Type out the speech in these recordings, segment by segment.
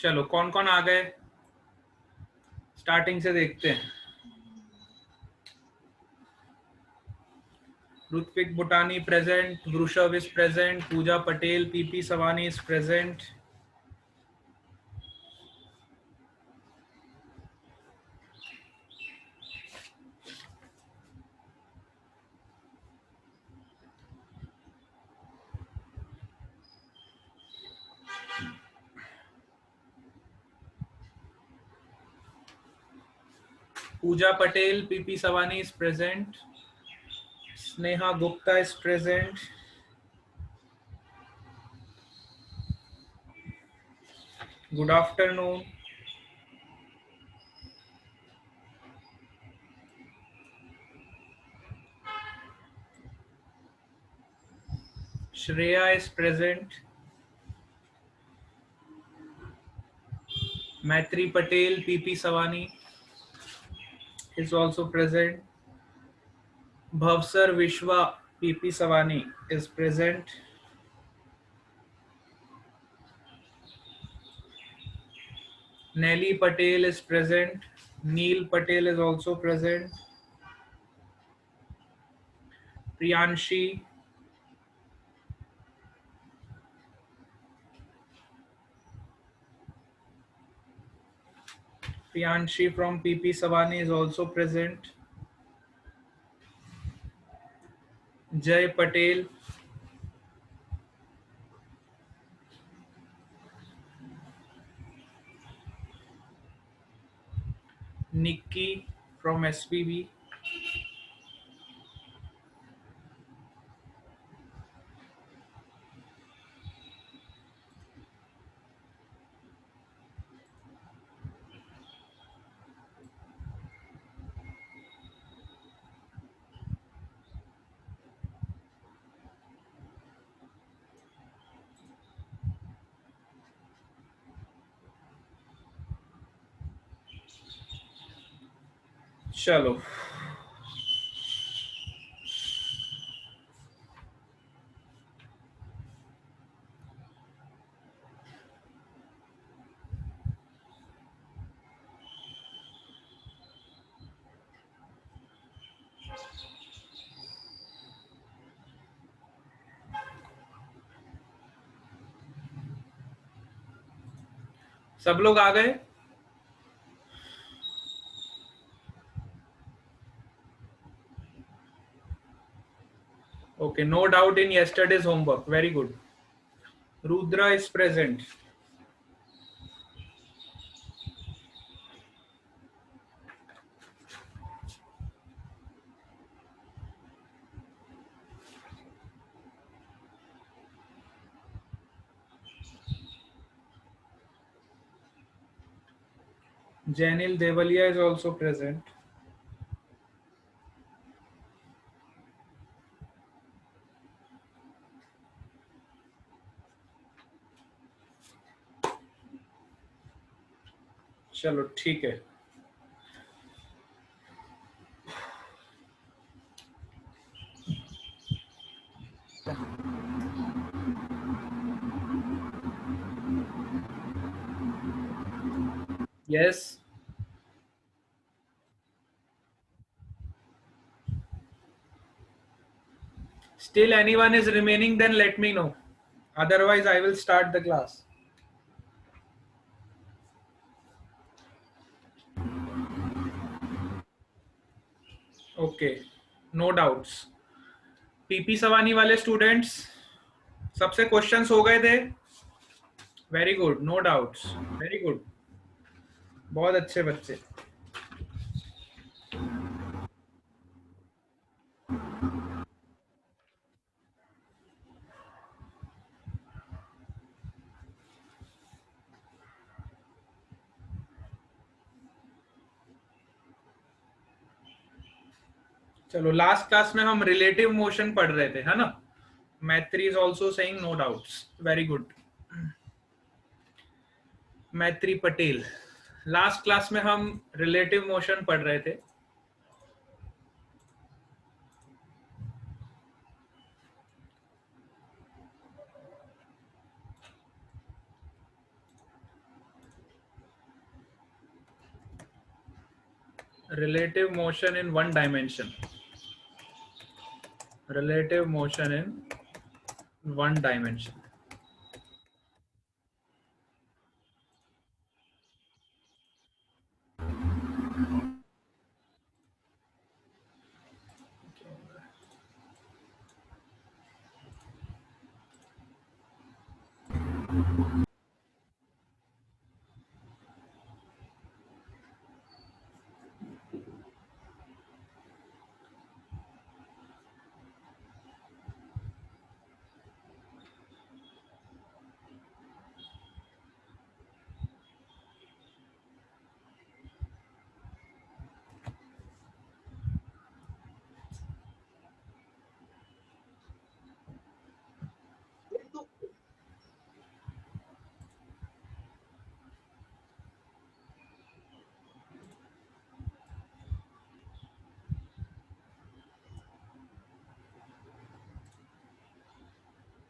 चलो कौन कौन आ गए, स्टार्टिंग से देखते हैं। Ritwik Butani present, Vrishabh is present, Pooja Patel, PP Savani is present. Pooja Patel, PP Savani is present. Sneha Gupta is present. Good afternoon. Shreya is present. Maitri Patel, PP Savani is also present. Bhavsar Vishwa, PP Savani is present. Nelly Patel is present. Neil Patel is also present. Priyanshi. Priyanshi from PP Savani is also present. Jay Patel. Nikki from SPB. चलो सब लोग आ गए। Okay, no doubt in yesterday's homework. Very good. Rudra is present. Janil Devalia is also present. चलो ठीक है। Yes. Still anyone is remaining, then let me know. Otherwise, I will start the class. Okay, no doubts. PP Savani वाले students सबसे questions हो गए थे। Very good, no doubts, very good, बहुत अच्छे बच्चे। चलो लास्ट क्लास में हम रिलेटिव मोशन पढ़ रहे थे, है ना। Maitri is also saying no doubts, very good. Maitri Patel, last class में हम रिलेटिव मोशन पढ़ रहे थे। relative motion in one dimension. Relative motion in one dimension.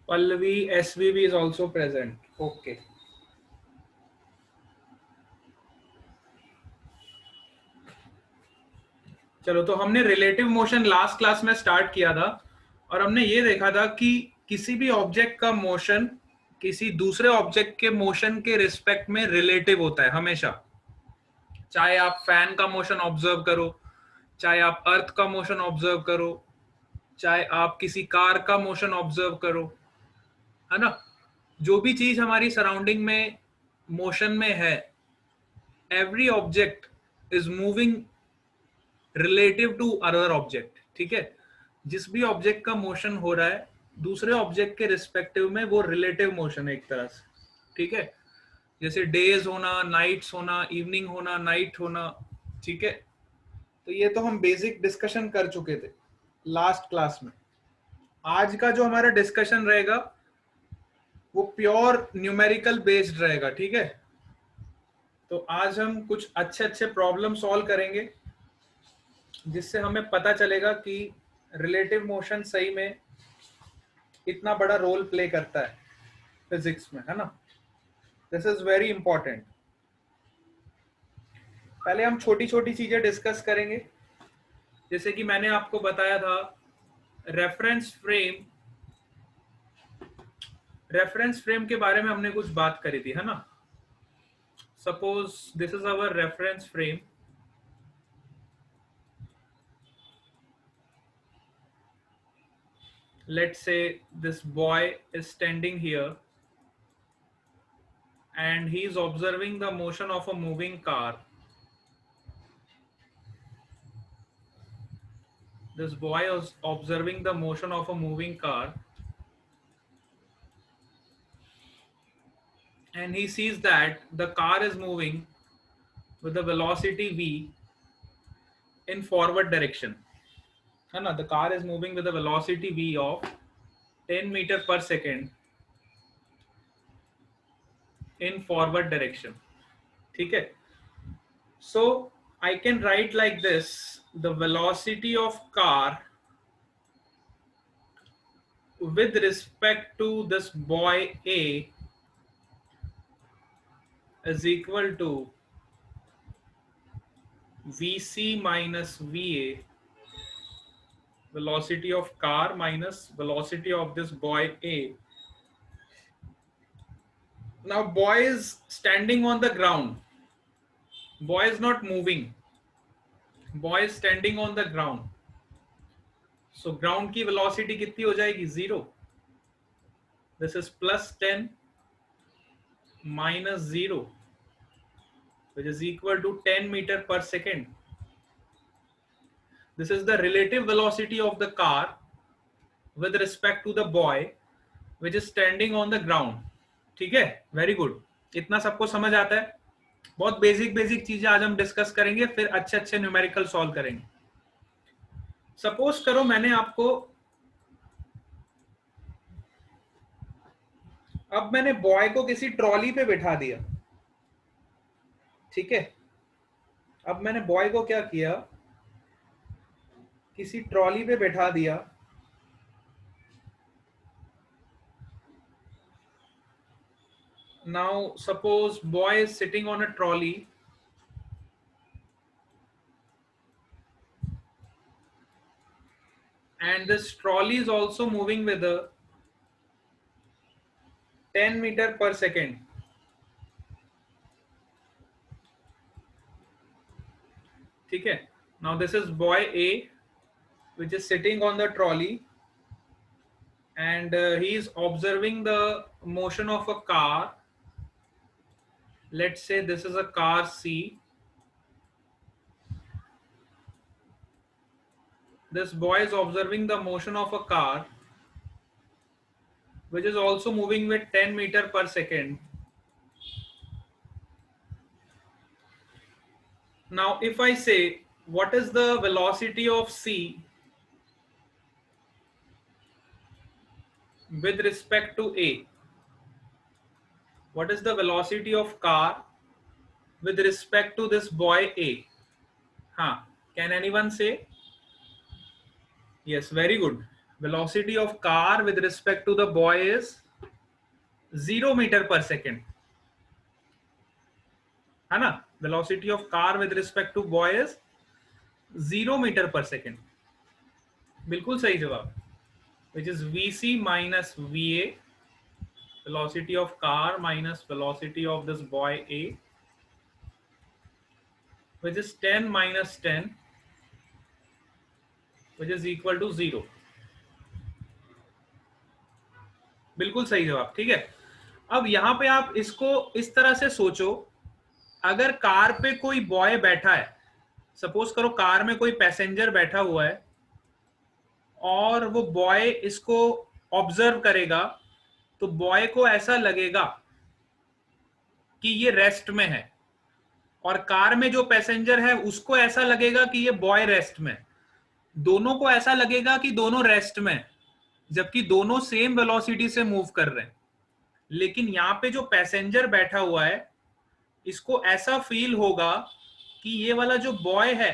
Pallavi, SVB is also present. Okay. चलो, तो हमने रिलेटिव मोशन लास्ट क्लास में start किया था और हमने ये देखा था कि किसी भी ऑब्जेक्ट का मोशन किसी दूसरे ऑब्जेक्ट के मोशन के रिस्पेक्ट में रिलेटिव होता है हमेशा। चाहे आप फैन का मोशन ऑब्जर्व करो, चाहे आप अर्थ का मोशन ऑब्जर्व करो, चाहे आप किसी कार का मोशन ऑब्जर्व करो, है ना। जो भी चीज हमारी सराउंडिंग में मोशन में है, every object is moving relative to other object. ठीक है, जिस भी ऑब्जेक्ट का मोशन हो रहा है दूसरे ऑब्जेक्ट के रिस्पेक्टिव में, वो रिलेटिव मोशन है एक तरह से। ठीक है, जैसे डेज होना, नाइट्स होना, इवनिंग होना, नाइट होना। ठीक है, तो ये तो हम बेसिक डिस्कशन कर चुके थे लास्ट क्लास में। आज का जो हमारा डिस्कशन रहेगा वो प्योर न्यूमेरिकल बेस्ड रहेगा। ठीक है, तो आज हम कुछ अच्छे अच्छे प्रॉब्लम सॉल्व करेंगे जिससे हमें पता चलेगा कि रिलेटिव मोशन सही में इतना बड़ा रोल प्ले करता है फिजिक्स में, है ना। This is very important. पहले हम छोटी छोटी चीजें डिस्कस करेंगे, जैसे कि मैंने आपको बताया था रेफरेंस फ्रेम। रेफरेंस फ्रेम के बारे में हमने कुछ बात करी थी, है ना। Suppose this is our reference frame. Let's say this boy is standing here and he is observing the motion of a moving car. This boy is observing the motion of a moving car and he sees that the car is moving with the velocity v in forward direction. The car is moving with a velocity v of 10 meter per second in forward direction. Okay, so I can write like this: the velocity of car with respect to this boy A is equal to Vc minus Va, velocity of car minus velocity of this boy A. Now boy is standing on the ground. Boy is not moving. Boy is standing on the ground. So ground की velocity कितनी हो जाएगी? 0. This is plus 10 minus 0, which is equal to 10 meter per second. This is the relative velocity of the car with respect to the boy which is standing on the ground. ठीक है, very good. इतना सबको समझ आता है? बहुत basic basic चीजें आज हम डिस्कस करेंगे, फिर अच्छे अच्छे न्यूमेरिकल सॉल्व करेंगे। सपोज करो मैंने आपको, अब मैंने बॉय को किसी ट्रॉली पे बिठा दिया। ठीक है, अब मैंने बॉय को क्या किया, किसी ट्रॉली पे बैठा दिया। Now suppose boy is sitting on a trolley and this trolley is also moving with a 10 meter per second. ठीक है. Now this is boy A, which is sitting on the trolley, and he is observing the motion of a car. Let's say this is a car C. This boy is observing the motion of a car, which is also moving with 10 meter per second. Now, if I say, what is the velocity of C with respect to A? What is the velocity of car with respect to this boy A? Can anyone say? Yes, very good. Velocity of car with respect to the boy is 0 meter per second. है ना? Velocity of car with respect to boy is 0 meter per second. बिल्कुल सही जवाब. Which is VC minus VA. Velocity of car minus velocity of this boy A, which is 10 minus 10, which is equal to 0. बिल्कुल सही जवाब. ठीक है. अब यहां पे आप इसको इस तरह से सोचो, अगर कार पे कोई बॉय बैठा है, सपोज करो कार में कोई पैसेंजर बैठा हुआ है और वो बॉय इसको ऑब्जर्व करेगा, तो बॉय को ऐसा लगेगा कि ये रेस्ट में है, और कार में जो पैसेंजर है उसको ऐसा लगेगा कि ये बॉय रेस्ट में. दोनों को ऐसा लगेगा कि दोनों रेस्ट में, जबकि दोनों सेम वेलोसिटी से मूव कर रहे हैं. लेकिन यहां पे जो पैसेंजर बैठा हुआ है, इसको ऐसा फील होगा कि ये वाला जो बॉय है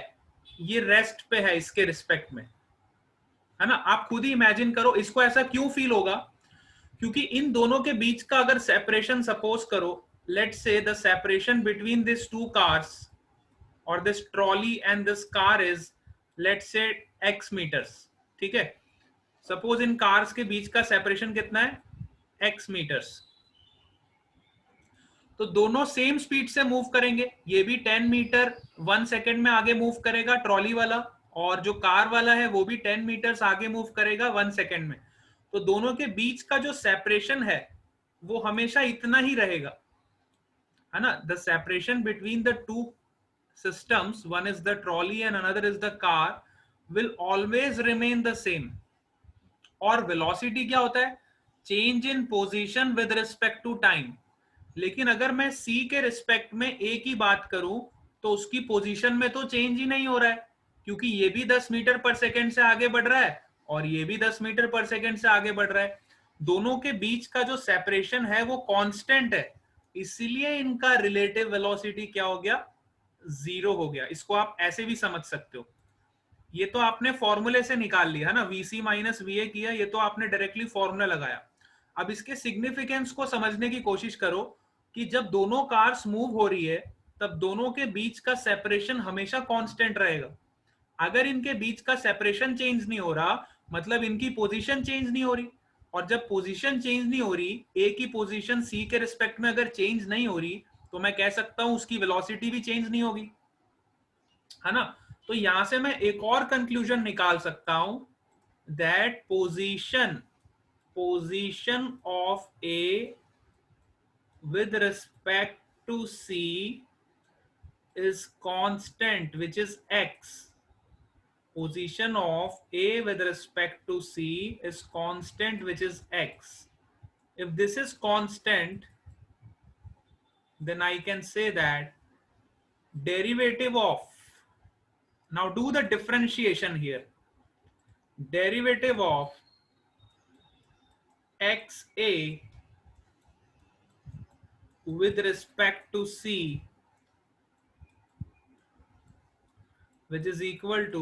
ये रेस्ट पे है इसके रिस्पेक्ट में, है ना. आप खुद ही इमेजिन करो इसको ऐसा क्यों फील होगा. क्योंकि इन दोनों के बीच का अगर सेपरेशन सपोज करो, let's say the separation between this two cars और this trolley and this car is let's say x metres. ठीक है. सपोज इन कार्स के बीच का सेपरेशन कितना है, x मीटर्स. तो दोनों सेम स्पीड से मूव करेंगे. ये भी 10 मीटर 1 सेकेंड में आगे मूव करेगा ट्रॉली वाला, और जो कार वाला है वो भी 10 मीटर्स आगे मूव करेगा 1 सेकेंड में. तो दोनों के बीच का जो सेपरेशन है वो हमेशा इतना ही रहेगा, है ना. The separation between the two systems, one is the trolley and another is the car, will always remain the same. और velocity क्या होता है, change in position with respect to time. लेकिन अगर मैं C के रिस्पेक्ट में A की बात करूं तो उसकी पोजीशन में तो चेंज ही नहीं हो रहा है, क्योंकि ये भी 10 मीटर पर सेकेंड से आगे बढ़ रहा है और ये भी 10 मीटर पर सेकेंड से आगे बढ़ रहा है. दोनों के बीच का जो सेपरेशन है वो कांस्टेंट है, इसीलिए इनका रिलेटिव वेलोसिटी क्या हो गया, 0 हो गया. इसको आप ऐसे भी समझ सकते हो. ये तो आपने फॉर्मूले से निकाल लिया है ना, VC माइनस VA किया, ये तो आपने डायरेक्टली फॉर्मूला लगाया. अब इसके सिग्निफिकेंस को समझने की कोशिश करो कि जब दोनों कार्स मूव हो रही है तब दोनों के बीच का सेपरेशन हमेशा कांस्टेंट रहेगा. अगर इनके बीच का सेपरेशन चेंज नहीं हो रहा, मतलब इनकी पोजीशन चेंज नहीं हो रही, और जब पोजीशन चेंज नहीं हो रही, ए की पोजीशन सी के रिस्पेक्ट में अगर चेंज नहीं हो रही, तो मैं कह सकता हूं उसकी वेलोसिटी भी चेंज नहीं होगी, है ना. तो यहां से मैं एक और कंक्लूजन निकाल सकता हूं, that position of A with respect to C is constant, which is x. Position of A with respect to C is constant, which is x. If this is constant, then I can say that derivative of, now do the differentiation here, derivative of xa with respect to C, which is equal to,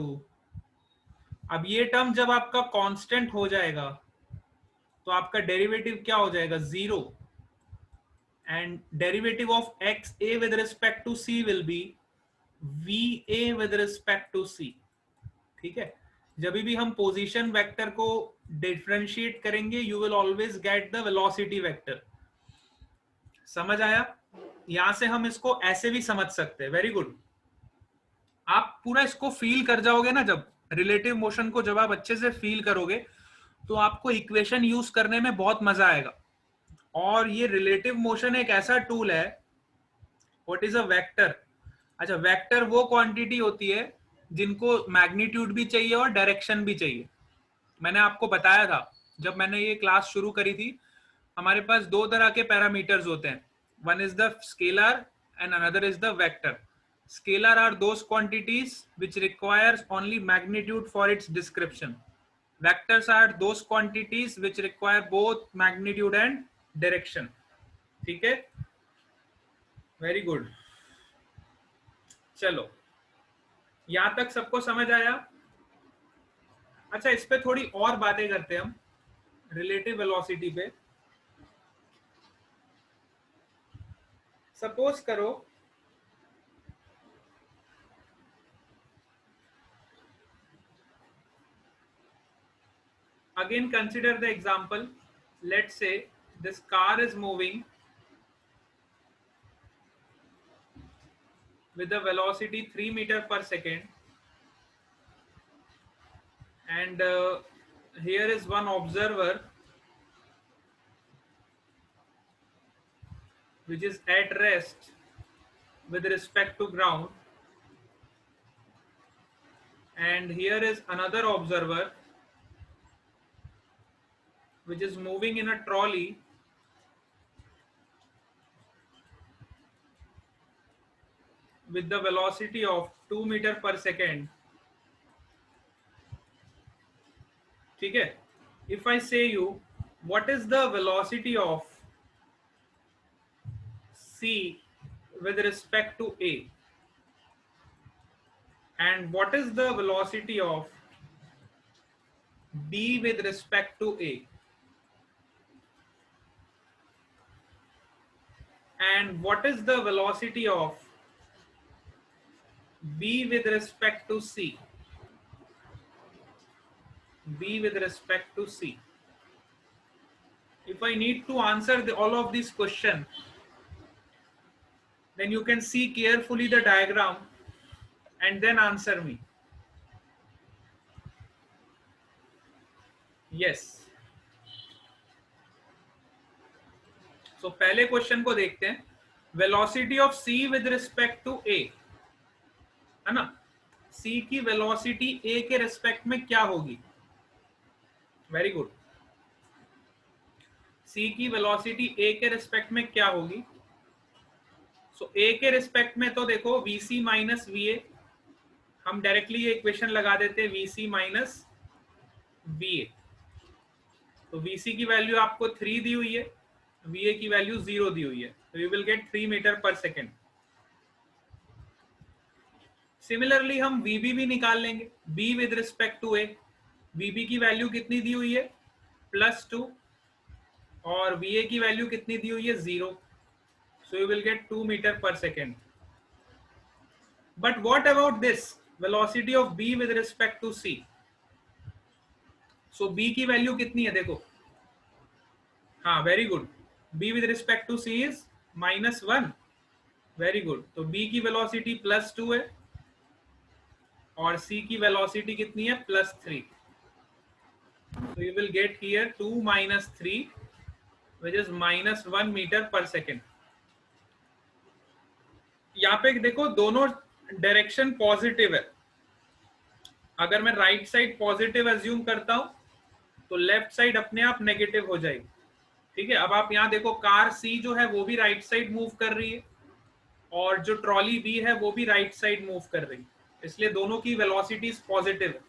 अब ये term जब आपका constant हो जाएगा तो आपका derivative क्या हो जाएगा, 0. And derivative of x A with respect to C will be V A with respect to C. ठीक है. जब भी हम पोजीशन वेक्टर को डिफरेंशिएट करेंगे you will always get the velocity vector. समझ आया? यहां से हम इसको ऐसे भी समझ सकते हैं। Very good. आप पूरा इसको फील कर जाओगे ना, जब रिलेटिव मोशन को जब आप अच्छे से फील करोगे तो आपको इक्वेशन यूज करने में बहुत मजा आएगा। और ये रिलेटिव मोशन एक ऐसा टूल है। What is a vector? अच्छा, वेक्टर वो क्वांटिटी होती है जिनको मैग्नीट्यूड भी चाहिए और डायरेक्शन भी चाहिए। मैंने आपको बताया था जब मैंने ये क्लास शुरू करी थी, हमारे पास दो तरह के पैरामीटर्स होते हैं। One is the scalar and another is the vector. Scalar are those quantities which requires only magnitude for its description. Vectors are those quantities which require both magnitude and direction. ठीक है? Very good. चलो, यहां तक सबको समझ आया? अच्छा, इस पे थोड़ी और बातें करते हैं हम रिलेटिव वेलोसिटी पे। सपोज करो again consider the example. Let's say this car is moving with a velocity 3 meter per second, and here is one observer which is at rest with respect to ground, and here is another observer which is moving in a trolley with the velocity of 2 meter per second. ठीक है? If I say you what is the velocity of C with respect to A, and what is the velocity of B with respect to A, and what is the velocity of B with respect to C, B with respect to C. If I need to answer all of these questions, then you can see carefully the diagram and then answer me. Yes. So पहले question को देखते हैं। Velocity of C with respect to A, है ना? C की velocity A के respect में क्या होगी? Very good. C की वेलोसिटी A के रिस्पेक्ट में क्या होगी? सो A के रिस्पेक्ट में तो देखो VC माइनस VA, हम डायरेक्टली ये इक्वेशन लगा देते हैं VC माइनस VA। तो VC की वैल्यू आपको 3 दी हुई है, VA की वैल्यू 0 दी हुई है, तो यू विल गेट 3 मीटर पर सेकेंड। सिमिलरली हम VB भी निकाल लेंगे, B with respect to A। VB की वैल्यू कितनी दी हुई है? +2, और VA की वैल्यू कितनी दी हुई है? 0। So you will get 2 metre पर second. But what about this velocity of B with respect to C? So B की वैल्यू कितनी है देखो। हाँ, very good. B with respect to C is -1। Very good. तो B की velocity +2 है और C की वेलोसिटी कितनी है? +3। So you will get here 2 minus 3, which is -1 meter per second. यहाँ पे देखो दोनों डायरेक्शन पॉजिटिव है। अगर मैं राइट साइड पॉजिटिव एज्यूम करता हूं तो लेफ्ट साइड अपने आप नेगेटिव हो जाएगी। ठीक है? अब आप यहाँ देखो कार C जो है वो भी राइट साइड मूव कर रही है और जो ट्रॉली B है वो भी राइट साइड मूव कर रही है, इसलिए दोनों की वेलोसिटीज पॉजिटिव है।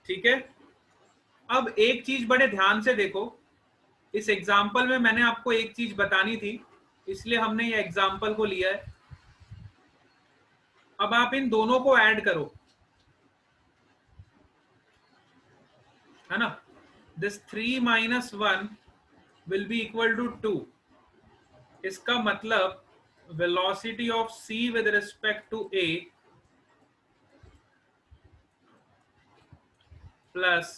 ठीक है? अब एक चीज बड़े ध्यान से देखो, इस एग्जाम्पल में मैंने आपको एक चीज बतानी थी, इसलिए हमने ये एग्जाम्पल को लिया है। अब आप इन दोनों को ऐड करो, है ना? This 3 - 1 will be equal to 2। इसका मतलब velocity of C with respect to A plus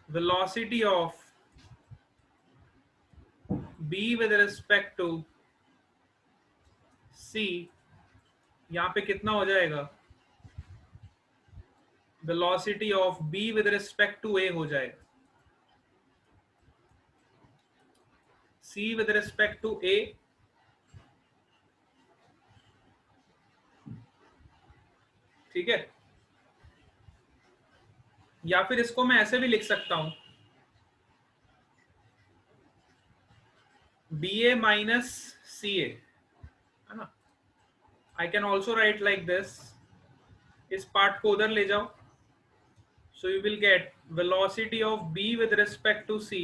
velocity of b with respect to c, यहाँ पे कितना हो जाएगा, velocity of b with respect to a हो जाएगा, c with respect to a, ठीक है। या फिर इसको मैं ऐसे भी लिख सकता हूं, B A minus C A, है ना। I can also write like this, इस पार्ट को उधर ले जाओ, so you will get velocity of B with respect to C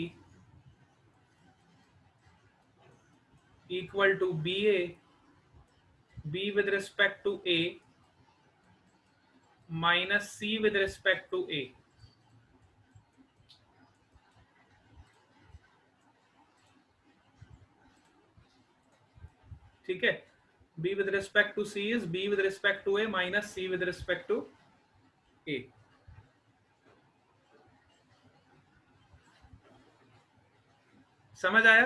equal to B A, B with respect to A minus C with respect to A. ठीक है, b with respect to c is b with respect to a minus c with respect to a। समझ आया?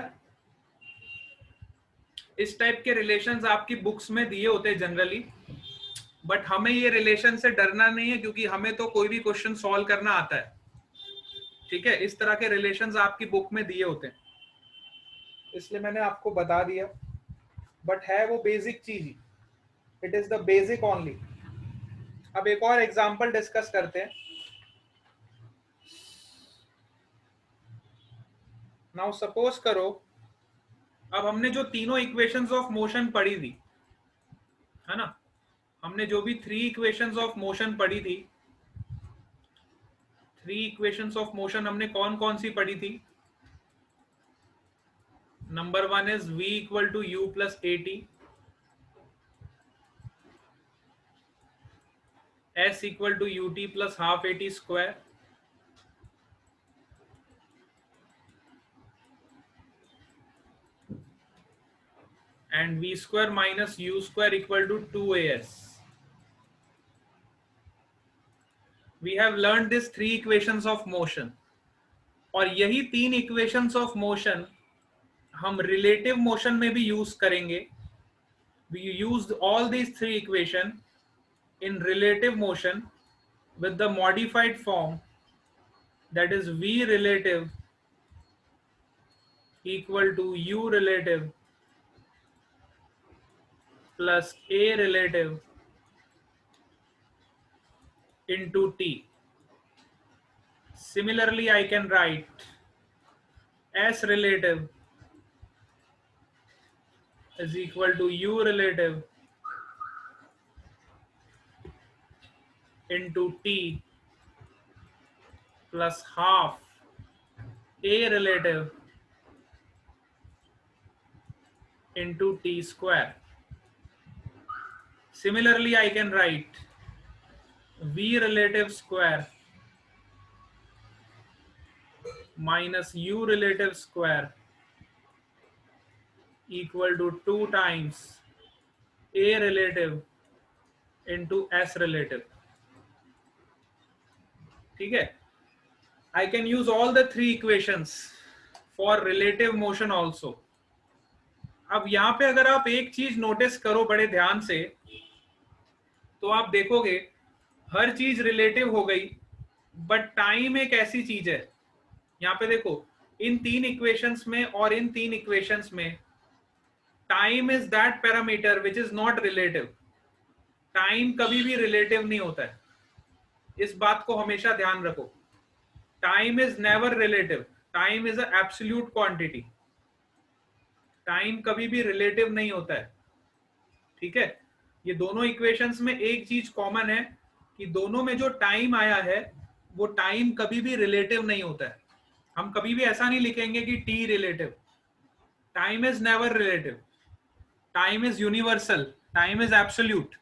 इस type के relations आपकी books में दिए होते हैं जनरली, बट हमें ये रिलेशन से डरना नहीं है क्योंकि हमें तो कोई भी क्वेश्चन सॉल्व करना आता है। ठीक है, इस तरह के रिलेशंस आपकी बुक में दिए होते हैं, इसलिए मैंने आपको बता दिया, बट है वो बेसिक चीज ही, it is the basic only. अब एक और एग्जांपल डिस्कस करते हैं। नाउ सपोज करो, अब हमने जो तीनों इक्वेशंस ऑफ मोशन पढ़ी थी, है ना, हमने जो भी 3 इक्वेशंस ऑफ मोशन पढ़ी थी, 3 इक्वेशंस ऑफ मोशन हमने कौन कौन सी पढ़ी थी? Number 1 is v equal to u plus at, s equal to ut plus half at square, and v square minus u square equal to 2as. We have learned these 3 equations of motion, और यही 3 equations of motion हम relative motion में भी use करेंगे। We used all these 3 equations in relative motion with the modified form, that is v relative equal to u relative plus a relative into t. Similarly, I can write s relative is equal to u relative into t plus half a relative into t square. Similarly, I can write v relative square minus u relative square equal to 2 times a relative into s relative. ठीक है, I can use all the 3 equations for relative motion also. अब यहां पे अगर आप एक चीज notice करो बड़े ध्यान से, तो आप देखोगे हर चीज रिलेटिव हो गई, बट टाइम एक ऐसी चीज है, यहाँ पे देखो इन 3 इक्वेशंस में और इन 3 इक्वेशंस में time is that parameter which is not relative. Time कभी भी रिलेटिव नहीं होता है, इस बात को हमेशा ध्यान रखो। Time is never relative, time is a absolute quantity, time कभी भी रिलेटिव नहीं होता है। ठीक है, ये दोनों इक्वेशंस में एक चीज कॉमन है कि दोनों में जो टाइम आया है वो टाइम कभी भी रिलेटिव नहीं होता है। हम कभी भी ऐसा नहीं लिखेंगे कि T relative, time is never relative, time is universal, time is absolute.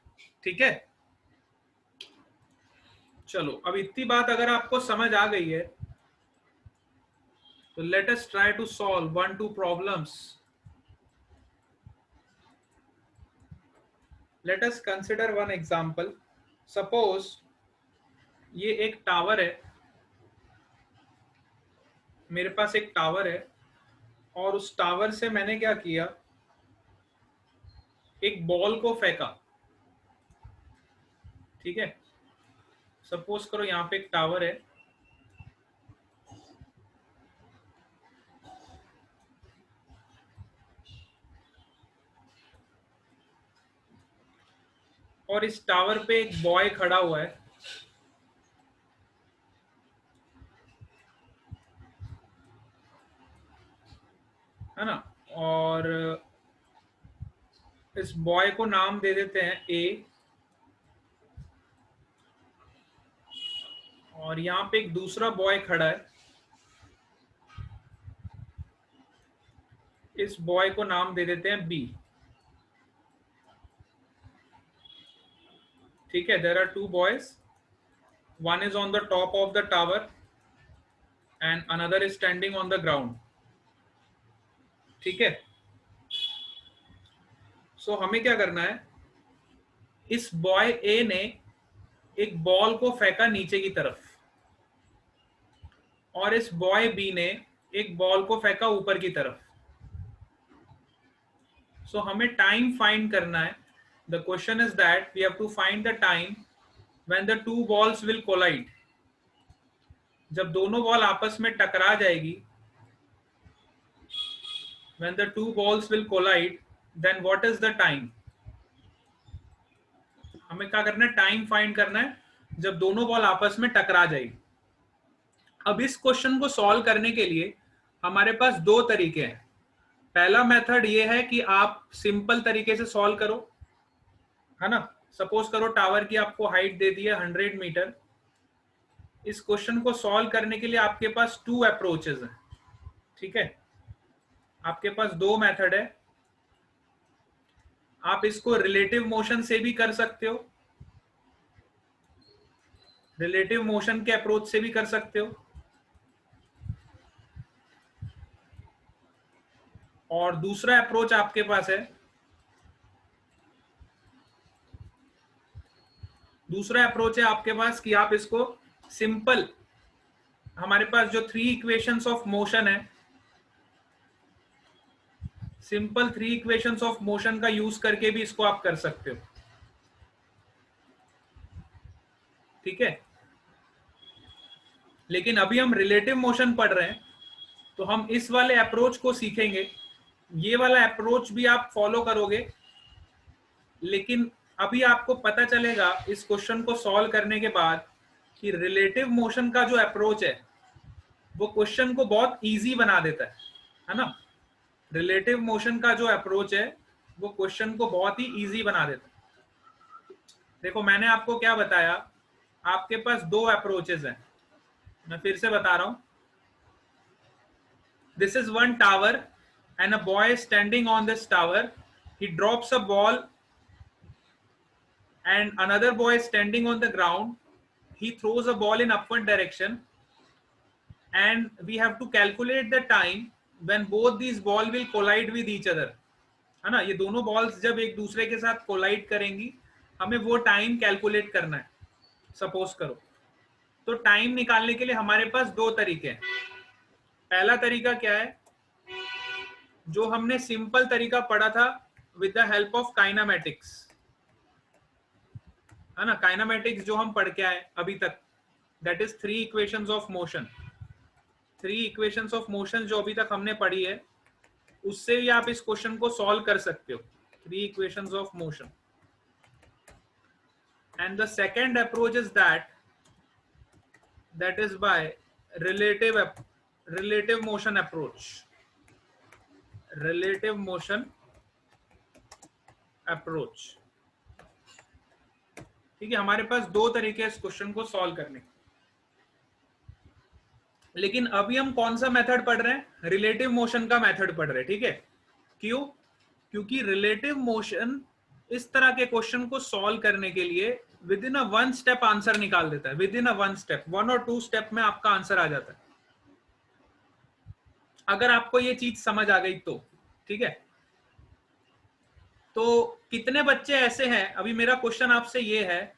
ठीक है, चलो अब इतनी बात अगर आपको समझ आ गई है तो let us try to solve 1-2 problems. Let us consider one example. Suppose ये एक टावर है मेरे पास एक टावर है और उस टावर से मैंने क्या किया, एक बॉल को फेंका। ठीक है, सपोज करो यहाँ पे एक टावर है, और इस टावर पे एक बॉय खड़ा हुआ है ना, और इस बॉय को नाम दे देते हैं ए, और यहाँ पे एक दूसरा बॉय खड़ा है, इस बॉय को नाम दे देते हैं बी। ठीक है, there are two boys, one is on the top of the tower and another is standing on the ground. ठीक है, सो हमें क्या करना है, इस बॉय ए ने एक बॉल को फेंका नीचे की तरफ और इस बॉय बी ने एक बॉल को फेंका ऊपर की तरफ। सो हमें टाइम फाइंड करना है। The question is that we have to find the time when the two balls will collide. जब दोनों बॉल आपस में टकरा जाएगी, when the two balls will collide, then what is the time? हमें क्या करना है, टाइम फाइंड करना है जब दोनों बॉल आपस में टकरा जाएगी। अब इस क्वेश्चन को सॉल्व करने के लिए हमारे पास दो तरीके हैं। पहला मेथड ये है कि आप सिंपल तरीके से सॉल्व करो, है ना। सपोज करो टावर की आपको हाइट दे दी है 100 मीटर। इस क्वेश्चन को सॉल्व करने के लिए आपके पास टू अप्रोचेस हैं। ठीक है, आपके पास दो मेथड है। आप इसको रिलेटिव मोशन से भी कर सकते हो, रिलेटिव मोशन के अप्रोच से भी कर सकते हो, और दूसरा अप्रोच आपके पास है, दूसरा अप्रोच है आपके पास कि आप इसको सिंपल, हमारे पास जो थ्री इक्वेशंस ऑफ मोशन है, simple three equations of motion का यूज करके भी इसको आप कर सकते हो। ठीक है, लेकिन अभी हम रिलेटिव मोशन पढ़ रहे हैं तो हम इस वाले अप्रोच को सीखेंगे। ये वाला अप्रोच भी आप फॉलो करोगे, लेकिन अभी आपको पता चलेगा इस क्वेश्चन को सॉल्व करने के बाद कि रिलेटिव मोशन का जो अप्रोच है वो क्वेश्चन को बहुत इजी बना देता है ना। रिलेटिव मोशन का जो अप्रोच है वो क्वेश्चन को बहुत ही इजी बना देता है। देखो मैंने आपको क्या बताया, आपके पास दो अप्रोचेस हैं, मैं फिर से बता रहा हूं। This is one tower and a boy standing on this tower, he drops a ball and another boy standing on the ground, he throws a ball in upward direction and we have to calculate the time when both these ball will collide with each other, है ना। ये दोनों balls जब एक दूसरे के साथ collide करेंगी, हमें वो टाइम कैलकुलेट करना है। सपोज करो, तो टाइम निकालने के लिए हमारे पास दो तरीके हैं। पहला तरीका क्या है, जो हमने सिंपल तरीका पढ़ा था with the help of kinematics, है ना। काइनामेटिक्स जो हम पढ़ के आए अभी तक, that is three equations of motion. Three equations of motion जो अभी तक हमने पढ़ी है, उससे भी आप इस क्वेश्चन को सॉल्व कर सकते हो, three equations of motion. And the second approach is that is by relative motion approach, relative motion approach। ठीक है, हमारे पास दो तरीके हैं इस क्वेश्चन को सॉल्व करने के। लेकिन अभी हम कौन सा मेथड पढ़ रहे हैं, रिलेटिव मोशन का मेथड पढ़ रहे हैं। ठीक है, क्यों? क्योंकि रिलेटिव मोशन इस तरह के क्वेश्चन को सॉल्व करने के लिए with in a one step answer निकाल देता है। With in a one step, one और टू स्टेप में आपका आंसर आ जाता है, अगर आपको ये चीज समझ आ गई तो। ठीक है, तो कितने बच्चे ऐसे हैं, अभी मेरा क्वेश्चन आपसे ये है,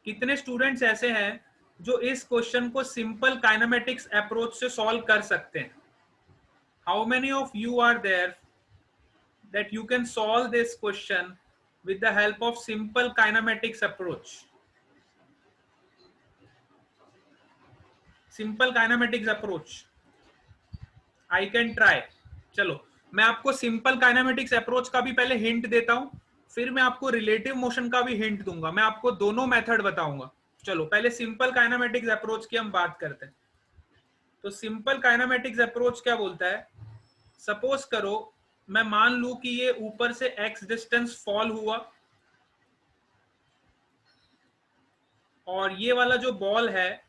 कितने स्टूडेंट्स ऐसे हैं जो इस क्वेश्चन को सिंपल काइनेमेटिक्स अप्रोच से सॉल्व कर सकते हैं? How many of you are there that you can solve this question with the help of simple kinematics approach? Simple kinematics approach, I can try. चलो मैं आपको सिंपल काइनेमेटिक्स अप्रोच का भी पहले हिंट देता हूं, फिर मैं आपको रिलेटिव मोशन का भी हिंट दूंगा। मैं आपको दोनों मेथड बताऊंगा। चलो पहले सिंपल काइनेमेटिक्स अप्रोच की हम बात करते हैं। तो सिंपल काइनेमेटिक्स अप्रोच क्या बोलता है? सपोज करो मैं मान लूं कि ये ऊपर से x डिस्टेंस फॉल हुआ और ये वाला जो बॉल है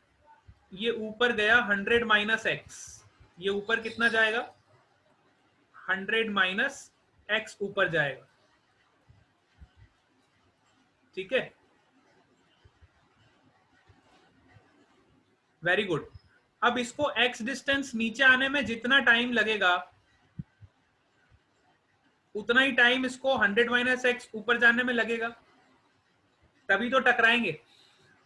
ये ऊपर गया 100 माइनस एक्स। ये ऊपर कितना जाएगा? 100 माइनस एक्स ऊपर जाएगा। ठीक है, वेरी गुड। अब इसको x डिस्टेंस नीचे आने में जितना टाइम लगेगा उतना ही टाइम इसको 100 माइनस एक्स ऊपर जाने में लगेगा, तभी तो टकराएंगे।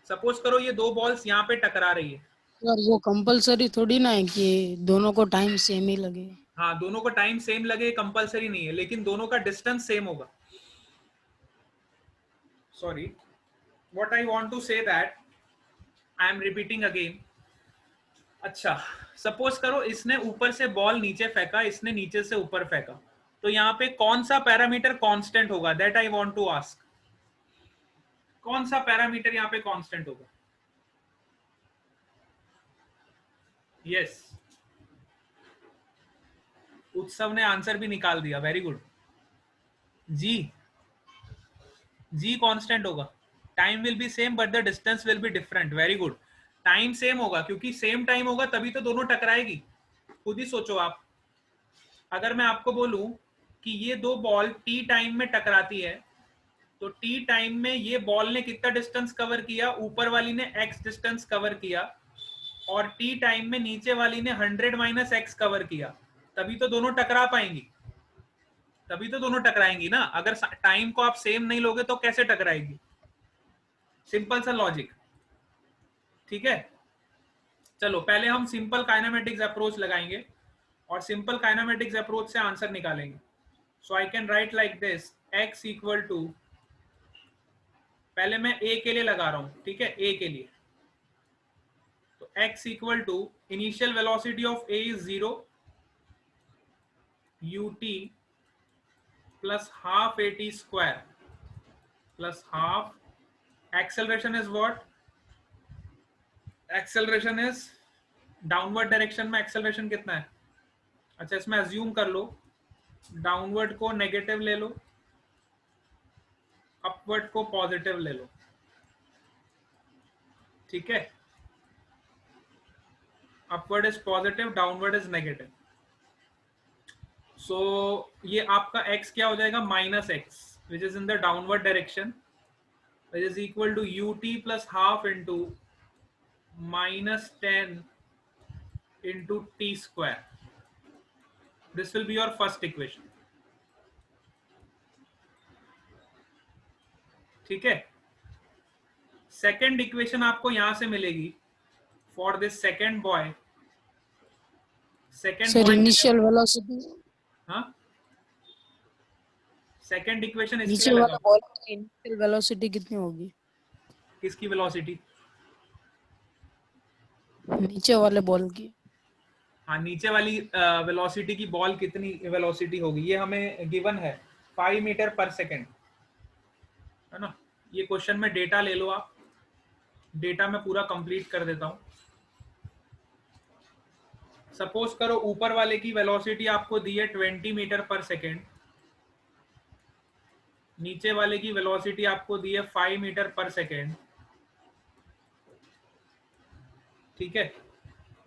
सपोज करो ये दो बॉल्स यहाँ पे टकरा रही है। सर वो कंपलसरी थोड़ी ना है कि दोनों को टाइम सेम ही लगे। हाँ, दोनों को टाइम सेम लगे कंपलसरी नहीं है, लेकिन दोनों का डिस्टेंस सेम होगा। Sorry, what I want to say that I am repeating again. अच्छा, सपोज करो इसने ऊपर से बॉल नीचे फेंका, इसने नीचे से ऊपर फेंका, तो यहाँ पे कौन सा पैरामीटर कांस्टेंट होगा? That I want to ask. कौन सा पैरामीटर यहाँ पे कांस्टेंट होगा? यस, उत्सव ने आंसर भी निकाल दिया, वेरी गुड। जी, जी कांस्टेंट होगा। Time will be same but the distance will be different. Very good, time same होगा क्योंकि सेम टाइम होगा तभी तो दोनों टकराएगी। खुद ही सोचो आप, अगर मैं आपको बोलूं कि ये दो बॉल टी टाइम में टकराती है तो टी टाइम में ये बॉल ने कितना डिस्टेंस कवर किया? ऊपर वाली ने एक्स डिस्टेंस कवर किया और टी टाइम में नीचे वाली ने 100 माइनस एक्स कवर किया, तभी तो दोनों टकरा पाएंगी, तभी तो दोनों टकराएंगी ना। अगर टाइम को आप सेम नहीं लोगे तो कैसे टकराएगी? सिंपल सा लॉजिक। ठीक है, चलो पहले हम सिंपल काइनेमेटिक्स अप्रोच लगाएंगे और सिंपल काइनेमेटिक्स अप्रोच से आंसर निकालेंगे। So I can write like this, x equal to, पहले मैं a के लिए लगा रहा हूं, ठीक है, a के लिए। तो x equal to initial velocity of a is 0, ut plus half at square plus half, acceleration is what? Acceleration is downward direction में एक्सेलरेशन कितना है? अच्छा, इसमें अज्यूम कर लो डाउनवर्ड को नेगेटिव ले लो, अपवर्ड को पॉजिटिव ले लो। ठीक है, upward is positive, downward is negative. So ये आपका x क्या हो जाएगा? Minus x which is in the downward direction, which is equal to ut plus half into minus 10 into T square. This will be your first equation. ठीक है, second equation आपको यहां से मिलेगी for this second boy. Second sir boy, initial velocity, हाँ, second equation इसके नीचे लिए वाला लगाओ। बॉल की इनिशियल वेलोसिटी कितनी होगी? किसकी वेलोसिटी? नीचे वाले बॉल की। हाँ, नीचे वाली वेलोसिटी की बॉल कितनी वेलोसिटी होगी ये हमें गिवन है, 5 मीटर पर सेकेंड, है ना। ये क्वेश्चन में डेटा ले लो आप, डेटा में पूरा कंप्लीट कर देता हूं। सपोज करो ऊपर वाले की वेलोसिटी आपको दी है 20 मीटर पर सेकेंड, नीचे वाले की वेलोसिटी आपको दी है 5 मीटर पर सेकेंड। ठीक है,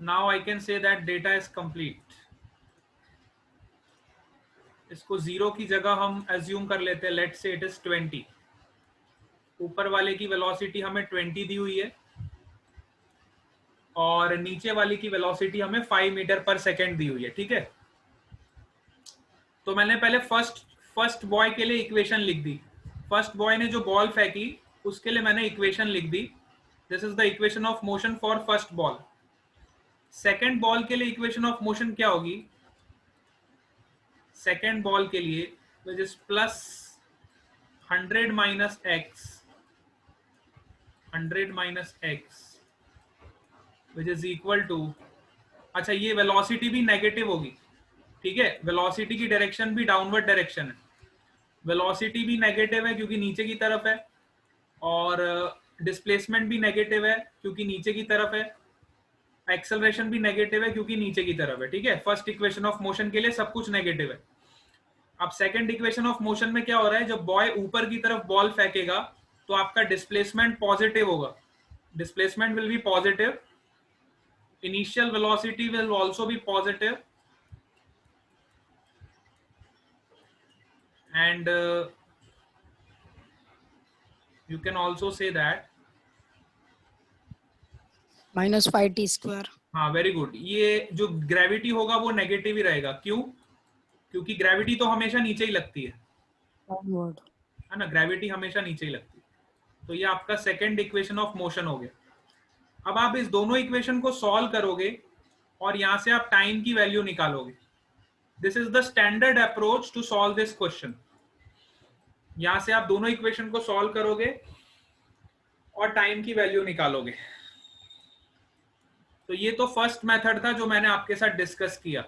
now I can say that data is complete. इसको जीरो की जगह हम एज्यूम कर लेते हैं, लेट्स से इट इज 20। ऊपर वाले की वेलोसिटी हमें 20 दी हुई है और नीचे वाली की वेलोसिटी हमें 5 मीटर पर सेकेंड दी हुई है। ठीक है, तो मैंने पहले फर्स्ट बॉय के लिए इक्वेशन लिख दी। फर्स्ट बॉय ने जो बॉल फेंकी उसके लिए मैंने इक्वेशन लिख दी। This is the equation of motion for first ball. Second ball के लिए इक्वेशन ऑफ मोशन क्या होगी? सेकेंड बॉल के लिए which is plus 100 minus X, 100 minus x which is equal to, अच्छा ये वेलोसिटी भी नेगेटिव होगी, ठीक है, वेलोसिटी की डायरेक्शन भी डाउनवर्ड डायरेक्शन है, वेलोसिटी भी नेगेटिव है क्योंकि नीचे की तरफ है, और डिस्प्लेसमेंट भी नेगेटिव है क्योंकि नीचे की तरफ है, एक्सेलरेशन भी नेगेटिव है क्योंकि नीचे की तरफ है, ठीक है. फर्स्ट इक्वेशन ऑफ मोशन के लिए सब कुछ नेगेटिव है. अब सेकंड इक्वेशन ऑफ मोशन में क्या हो रहा है, जब बॉय ऊपर की तरफ बॉल फेंकेगा तो आपका डिस्प्लेसमेंट पॉजिटिव होगा, displacement will be positive, initial velocity will also be positive, and you can also say that -5t². हाँ वेरी गुड. ये जो ग्रेविटी होगा वो नेगेटिव ही रहेगा. क्यों? क्योंकि ग्रेविटी तो हमेशा नीचे ही लगती डाउनवर्ड. है ना, ग्रेविटी हमेशा नीचे ही लगती है. तो ये आपका सेकंड इक्वेशन ऑफ मोशन हो गया. अब आप इस दोनों इक्वेशन को सॉल्व करोगे और यहां से आप टाइम की वैल्यू निकालोगे. This is the standard approach to solve this question. यहां से आप दोनों इक्वेशन को सॉल्व करोगे और टाइम की वैल्यू निकालोगे. तो ये तो फर्स्ट मेथड था जो मैंने आपके साथ डिस्कस किया.